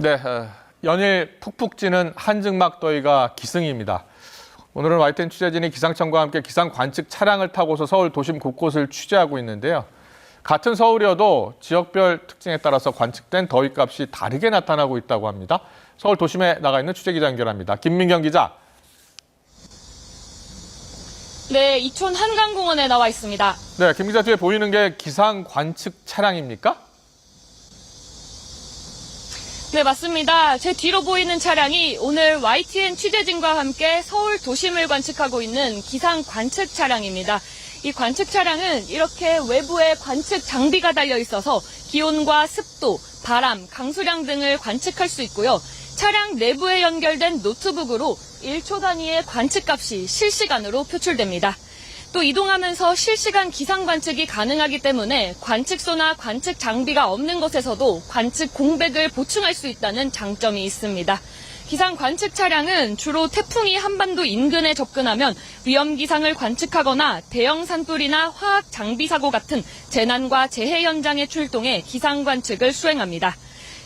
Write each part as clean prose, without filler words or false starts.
네, 연일 푹푹 찌는 한증막 더위가 기승입니다. 오늘은 YTN 취재진이 기상청과 함께 기상 관측 차량을 타고서 서울 도심 곳곳을 취재하고 있는데요. 같은 서울이어도 지역별 특징에 따라서 관측된 더위값이 다르게 나타나고 있다고 합니다. 서울 도심에 나가 있는 취재기자 연결합니다. 김민경 기자. 네, 이촌 한강공원에 나와 있습니다. 네, 김 기자 뒤에 보이는 게 기상 관측 차량입니까? 네, 맞습니다. 제 뒤로 보이는 차량이 오늘 YTN 취재진과 함께 서울 도심을 관측하고 있는 기상 관측 차량입니다. 이 관측 차량은 이렇게 외부에 관측 장비가 달려 있어서 기온과 습도, 바람, 강수량 등을 관측할 수 있고요. 차량 내부에 연결된 노트북으로 1초 단위의 관측값이 실시간으로 표출됩니다. 또 이동하면서 실시간 기상 관측이 가능하기 때문에 관측소나 관측 장비가 없는 곳에서도 관측 공백을 보충할 수 있다는 장점이 있습니다. 기상 관측 차량은 주로 태풍이 한반도 인근에 접근하면 위험 기상을 관측하거나 대형 산불이나 화학 장비 사고 같은 재난과 재해 현장에 출동해 기상 관측을 수행합니다.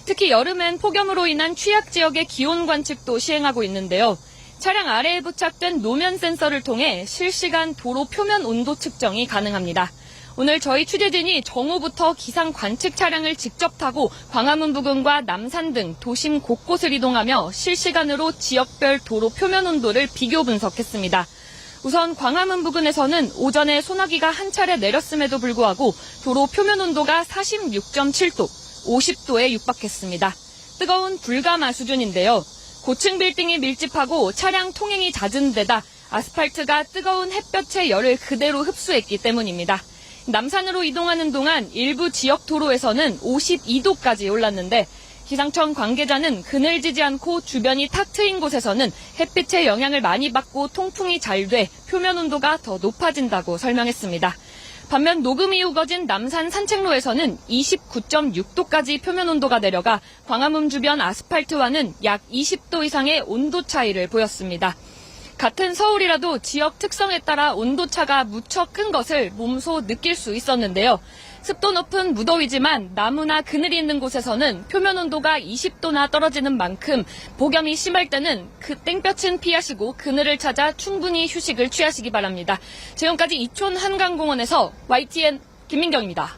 특히 여름엔 폭염으로 인한 취약 지역의 기온 관측도 시행하고 있는데요. 차량 아래에 부착된 노면 센서를 통해 실시간 도로 표면 온도 측정이 가능합니다. 오늘 저희 취재진이 정오부터 기상 관측 차량을 직접 타고 광화문 부근과 남산 등 도심 곳곳을 이동하며 실시간으로 지역별 도로 표면 온도를 비교 분석했습니다. 우선 광화문 부근에서는 오전에 소나기가 한 차례 내렸음에도 불구하고 도로 표면 온도가 46.7도, 50도에 육박했습니다. 뜨거운 불가마 수준인데요. 고층 빌딩이 밀집하고 차량 통행이 잦은 데다 아스팔트가 뜨거운 햇볕의 열을 그대로 흡수했기 때문입니다. 남산으로 이동하는 동안 일부 지역 도로에서는 52도까지 올랐는데 기상청 관계자는 그늘지지 않고 주변이 탁 트인 곳에서는 햇빛의 영향을 많이 받고 통풍이 잘 돼 표면 온도가 더 높아진다고 설명했습니다. 반면 녹음이 우거진 남산 산책로에서는 29.6도까지 표면 온도가 내려가 광화문 주변 아스팔트와는 약 20도 이상의 온도 차이를 보였습니다. 같은 서울이라도 지역 특성에 따라 온도차가 무척 큰 것을 몸소 느낄 수 있었는데요. 습도 높은 무더위지만 나무나 그늘이 있는 곳에서는 표면 온도가 20도나 떨어지는 만큼 폭염이 심할 때는 그 땡볕은 피하시고 그늘을 찾아 충분히 휴식을 취하시기 바랍니다. 지금까지 이촌 한강공원에서 YTN 김민경입니다.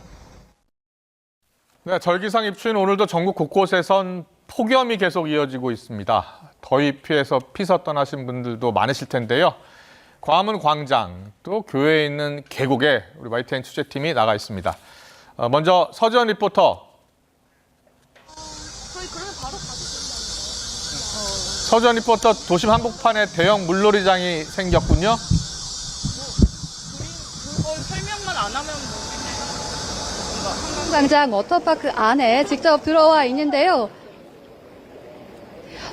네, 절기상 입추인 오늘도 전국 곳곳에선 폭염이 계속 이어지고 있습니다. 더위 피해서 피서 떠나신 분들도 많으실 텐데요. 광화문 광장, 또 교회에 있는 계곡에 우리 YTN 취재팀이 나가 있습니다. 먼저 서지연 리포터. 서지연 리포터, 도심 한복판에 대형 물놀이장이 생겼군요. 그걸 설명만 안 하면 광장 워터파크 안에 직접 들어와 있는데요.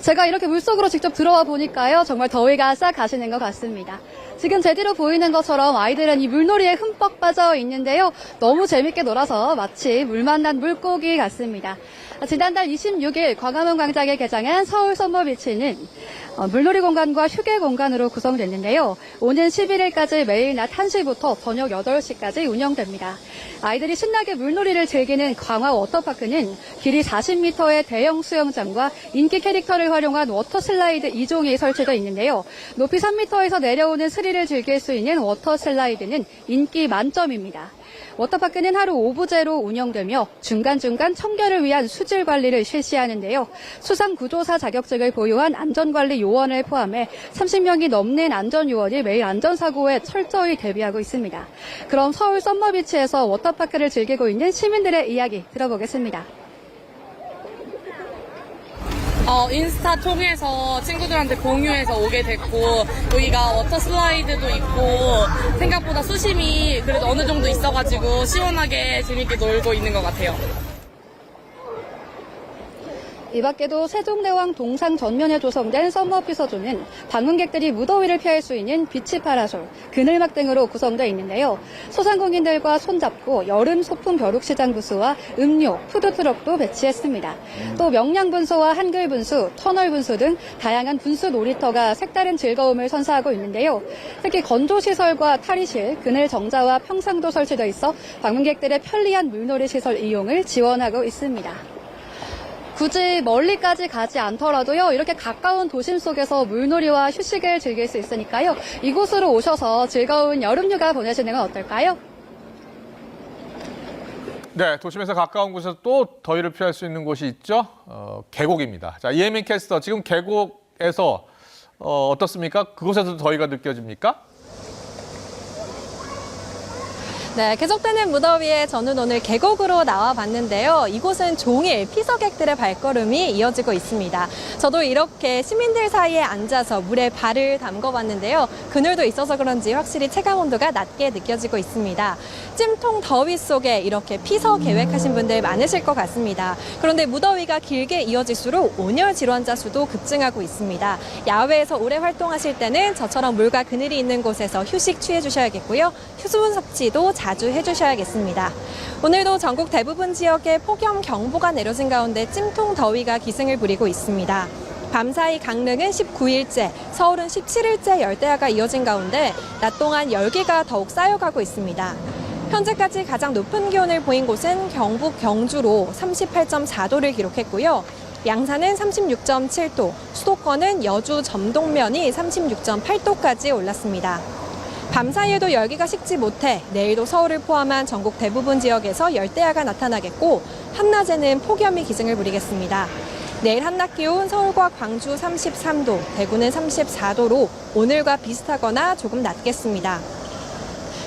제가 이렇게 물속으로 직접 들어와 보니까요, 정말 더위가 싹 가시는 것 같습니다. 지금 제 뒤로 보이는 것처럼 아이들은 이 물놀이에 흠뻑 빠져 있는데요. 너무 재밌게 놀아서 마치 물 만난 물고기 같습니다. 지난달 26일 광화문 광장에 개장한 서울 썸머비치는 물놀이 공간과 휴게 공간으로 구성됐는데요. 오는 11일까지 매일 낮 1시부터 저녁 8시까지 운영됩니다. 아이들이 신나게 물놀이를 즐기는 광화 워터파크는 길이 40m의 대형 수영장과 인기 캐릭터를 활용한 워터 슬라이드 2종이 설치되어 있는데요. 높이 3m에서 내려오는 스릴을 즐길 수 있는 워터 슬라이드는 인기 만점입니다. 워터파크는 하루 오부제로 운영되며 중간중간 청결을 위한 수질 관리를 실시하는데요. 수상구조사 자격증을 보유한 안전관리 요원을 포함해 30명이 넘는 안전요원이 매일 안전사고에 철저히 대비하고 있습니다. 그럼 서울 썸머비치에서 워터파크를 즐기고 있는 시민들의 이야기 들어보겠습니다. 인스타 통해서 친구들한테 공유해서 오게 됐고, 여기가 워터 슬라이드도 있고 생각보다 수심이 그래도 어느 정도 있어가지고 시원하게 재밌게 놀고 있는 것 같아요. 이 밖에도 세종대왕 동상 전면에 조성된 썸머피서존은 방문객들이 무더위를 피할 수 있는 비치 파라솔, 그늘막 등으로 구성되어 있는데요. 소상공인들과 손잡고 여름 소품 벼룩시장 부스와 음료, 푸드트럭도 배치했습니다. 또 명량 분수와 한글 분수, 터널 분수 등 다양한 분수 놀이터가 색다른 즐거움을 선사하고 있는데요. 특히 건조시설과 탈의실, 그늘 정자와 평상도 설치되어 있어 방문객들의 편리한 물놀이 시설 이용을 지원하고 있습니다. 굳이 멀리까지 가지 않더라도요. 이렇게 가까운 도심 속에서 물놀이와 휴식을 즐길 수 있으니까요. 이곳으로 오셔서 즐거운 여름휴가 보내시는 건 어떨까요? 네, 도심에서 가까운 곳에서 또 더위를 피할 수 있는 곳이 있죠. 계곡입니다. 자, 이혜민 캐스터, 지금 계곡에서 어떻습니까? 그곳에서도 더위가 느껴집니까? 네, 계속되는 무더위에 저는 오늘 계곡으로 나와 봤는데요. 이곳은 종일 피서객들의 발걸음이 이어지고 있습니다. 저도 이렇게 시민들 사이에 앉아서 물에 발을 담궈봤는데요. 그늘도 있어서 그런지 확실히 체감 온도가 낮게 느껴지고 있습니다. 찜통 더위 속에 이렇게 피서 계획하신 분들 많으실 것 같습니다. 그런데 무더위가 길게 이어질수록 온열 질환자 수도 급증하고 있습니다. 야외에서 오래 활동하실 때는 저처럼 물과 그늘이 있는 곳에서 휴식 취해 주셔야겠고요. 수분 섭취도 자주 해주셔야겠습니다. 오늘도 전국 대부분 지역에 폭염 경보가 내려진 가운데 찜통 더위가 기승을 부리고 있습니다. 밤사이 강릉은 19일째, 서울은 17일째 열대야가 이어진 가운데 낮 동안 열기가 더욱 쌓여가고 있습니다. 현재까지 가장 높은 기온을 보인 곳은 경북 경주로 38.4도를 기록했고요. 양산은 36.7도, 수도권은 여주 점동면이 36.8도까지 올랐습니다. 밤사이에도 열기가 식지 못해 내일도 서울을 포함한 전국 대부분 지역에서 열대야가 나타나겠고 한낮에는 폭염이 기승을 부리겠습니다. 내일 한낮 기온 서울과 광주 33도, 대구는 34도로 오늘과 비슷하거나 조금 낮겠습니다.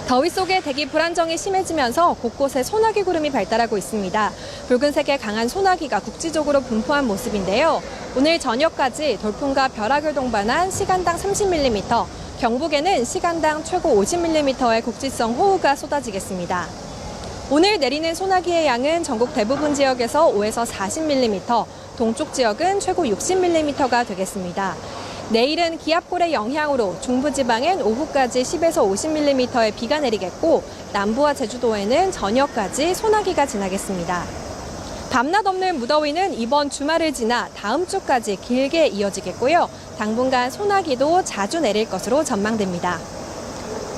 더위 속에 대기 불안정이 심해지면서 곳곳에 소나기 구름이 발달하고 있습니다. 붉은색의 강한 소나기가 국지적으로 분포한 모습인데요. 오늘 저녁까지 돌풍과 벼락을 동반한 시간당 30mm, 경북에는 시간당 최고 50mm의 국지성 호우가 쏟아지겠습니다. 오늘 내리는 소나기의 양은 전국 대부분 지역에서 5에서 40mm, 동쪽 지역은 최고 60mm가 되겠습니다. 내일은 기압골의 영향으로 중부지방엔 오후까지 10에서 50mm의 비가 내리겠고 남부와 제주도에는 저녁까지 소나기가 지나겠습니다. 밤낮 없는 무더위는 이번 주말을 지나 다음 주까지 길게 이어지겠고요. 당분간 소나기도 자주 내릴 것으로 전망됩니다.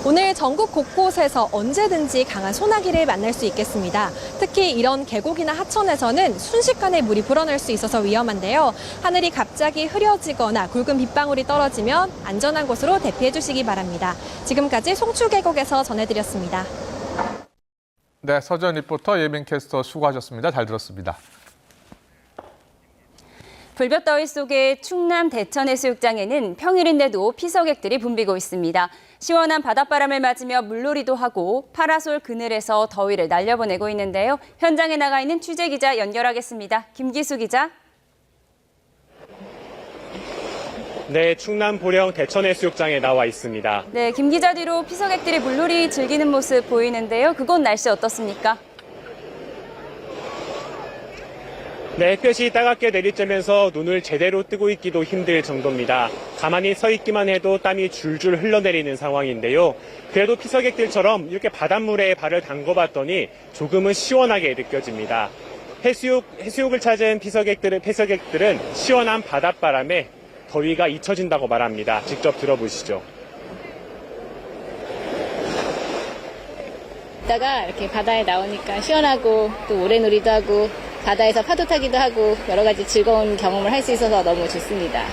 오늘 전국 곳곳에서 언제든지 강한 소나기를 만날 수 있겠습니다. 특히 이런 계곡이나 하천에서는 순식간에 물이 불어날 수 있어서 위험한데요. 하늘이 갑자기 흐려지거나 굵은 빗방울이 떨어지면 안전한 곳으로 대피해 주시기 바랍니다. 지금까지 송출계곡에서 전해드렸습니다. 네, 서전 리포터 예민 캐스터 수고하셨습니다. 잘 들었습니다. 불볕더위 속에 충남 대천해수욕장에는 평일인데도 피서객들이 붐비고 있습니다. 시원한 바닷바람을 맞으며 물놀이도 하고 파라솔 그늘에서 더위를 날려보내고 있는데요. 현장에 나가 있는 취재기자 연결하겠습니다. 김기수 기자. 네, 충남 보령 대천해수욕장에 나와 있습니다. 네, 김 기자 뒤로 피서객들이 물놀이 즐기는 모습 보이는데요. 그곳 날씨 어떻습니까? 네, 햇볕이 따갑게 내리쬐면서 눈을 제대로 뜨고 있기도 힘들 정도입니다. 가만히 서 있기만 해도 땀이 줄줄 흘러내리는 상황인데요. 그래도 피서객들처럼 이렇게 바닷물에 발을 담궈봤더니 조금은 시원하게 느껴집니다. 해수욕을 찾은 피서객들은 시원한 바닷바람에 더위가 잊혀진다고 말합니다. 직접 들어보시죠. 이따가 이렇게 바다에 나오니까 시원하고 또 모래놀이도 하고 바다에서 파도 타기도 하고 여러 가지 즐거운 경험을 할 수 있어서 너무 좋습니다.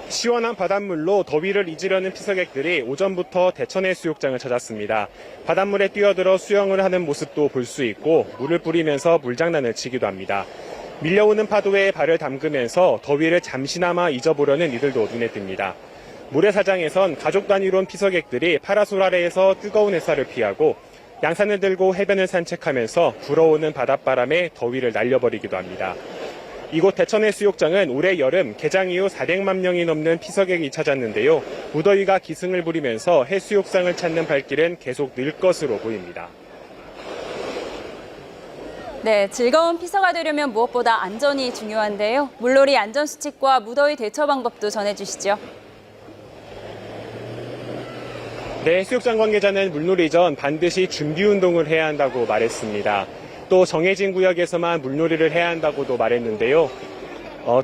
시원한 바닷물로 더위를 잊으려는 피서객들이 오전부터 대천해수욕장을 찾았습니다. 바닷물에 뛰어들어 수영을 하는 모습도 볼 수 있고 물을 뿌리면서 물장난을 치기도 합니다. 밀려오는 파도에 발을 담그면서 더위를 잠시나마 잊어보려는 이들도 눈에 띕니다. 모래사장에선 가족 단위로 온 피서객들이 파라솔 아래에서 뜨거운 햇살을 피하고 양산을 들고 해변을 산책하면서 불어오는 바닷바람에 더위를 날려버리기도 합니다. 이곳 대천해수욕장은 올해 여름 개장 이후 400만 명이 넘는 피서객이 찾았는데요. 무더위가 기승을 부리면서 해수욕장을 찾는 발길은 계속 늘 것으로 보입니다. 네, 즐거운 피서가 되려면 무엇보다 안전이 중요한데요. 물놀이 안전수칙과 무더위 대처 방법도 전해주시죠. 네, 해수욕장 관계자는 물놀이 전 반드시 준비 운동을 해야 한다고 말했습니다. 또 정해진 구역에서만 물놀이를 해야 한다고도 말했는데요.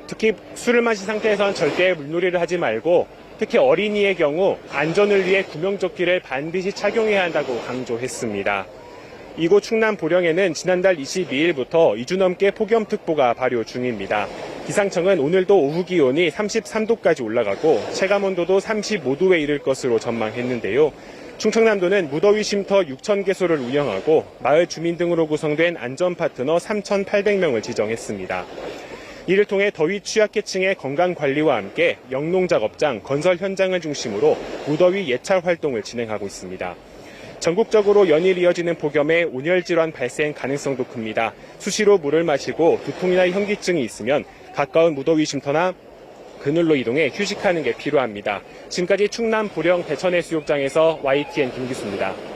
특히 술을 마신 상태에선 절대 물놀이를 하지 말고 특히 어린이의 경우 안전을 위해 구명조끼를 반드시 착용해야 한다고 강조했습니다. 이곳 충남 보령에는 지난달 22일부터 2주 넘게 폭염특보가 발효 중입니다. 기상청은 오늘도 오후 기온이 33도까지 올라가고 체감온도도 35도에 이를 것으로 전망했는데요. 충청남도는 무더위 쉼터 6,000개소를 운영하고 마을 주민 등으로 구성된 안전파트너 3,800명을 지정했습니다. 이를 통해 더위 취약계층의 건강관리와 함께 영농작업장, 건설 현장을 중심으로 무더위 예찰 활동을 진행하고 있습니다. 전국적으로 연일 이어지는 폭염에 온열질환 발생 가능성도 큽니다. 수시로 물을 마시고 두통이나 현기증이 있으면 가까운 무더위 쉼터나 그늘로 이동해 휴식하는 게 필요합니다. 지금까지 충남 보령 대천해수욕장에서 YTN 김기수입니다.